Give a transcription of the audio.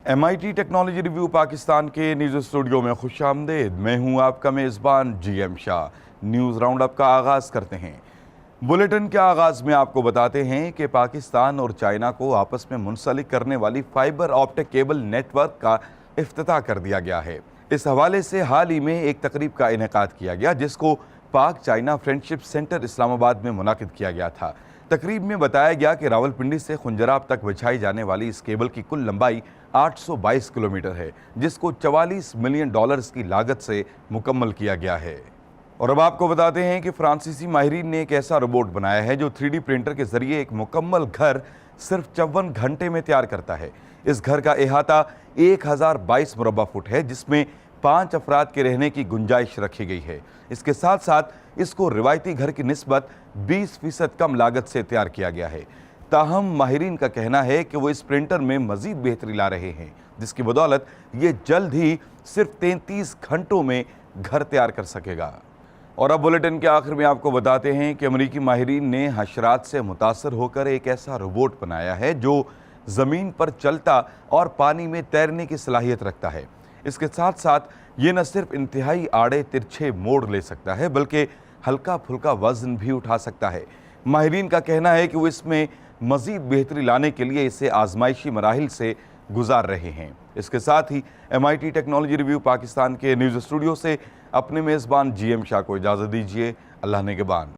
MIT technology review Pakistan के news studio में खुशामदीद। मैं हूं आपका मेज़बान GM Shah. News round up का आगाज़ करते हैं। बुलेटिन के आगाज़ में आपको बताते हैं कि पाकिस्तान और चाइना को आपस में मुंसलिक करने वाली फाइबर ऑप्टिक केबल नेटवर्क का इफ्तिताह कर दिया गया है। इस हवाले से हाल ही में एक तकरीब का इनेकाद किया गया, जिसको पाक चाइना फ्रेंडशिप सेंटर इस्लामाबाद में मुनाकिद किया गया था। तकरीब में बताया गया कि रावलपिंडी से खुंजराब तक बिछाई जाने वाली इस केबल की कुल लंबाई 822 किलोमीटर है, जिसको 44 मिलियन डॉलर्स की लागत से मुकम्मल किया गया है। और अब आपको बताते हैं कि फ्रांसीसी माहिरीन ने एक ऐसा रोबोट बनाया है जो 3D प्रिंटर के जरिए एक मुकम्मल घर सिर्फ 54 घंटे में तैयार करता है। इस घर का अहाता 1022 मुरब्बा फुट है, जिसमें 5 अफराद के रहने की गुंजाइश रखी गई है। इसके साथ साथ इसको रिवायती घर की निस्बत 20% कम लागत से तैयार किया गया है। ताहम माहिरीन का कहना है कि वो इस प्रिंटर में मजीद बेहतरी ला रहे हैं, जिसकी बदौलत ये जल्द ही सिर्फ 33 घंटों में घर तैयार कर सकेगा। और अब बुलेटिन के आखिर में आपको बताते हैं कि अमरीकी माहिरीन ने हशरात से मुतासर होकर एक ऐसा रोबोट बनाया है जो ज़मीन पर चलता और पानी में तैरने की सलाहियत रखता है। इसके साथ साथ ये न सिर्फ इंतहाई आड़े तिरछे मोड़ ले सकता है, बल्कि हल्का फुल्का वजन भी उठा सकता है। माहिरीन का कहना है कि वो इसमें मजीद बेहतरी लाने के लिए इसे आजमाइशी मराहिल से गुजार रहे हैं। इसके साथ ही MIT टेक्नोलॉजी रिव्यू पाकिस्तान के न्यूज़ स्टूडियो से अपने मेज़बान GM शाह को इजाज़त दीजिए। अल्लाह निगहबान।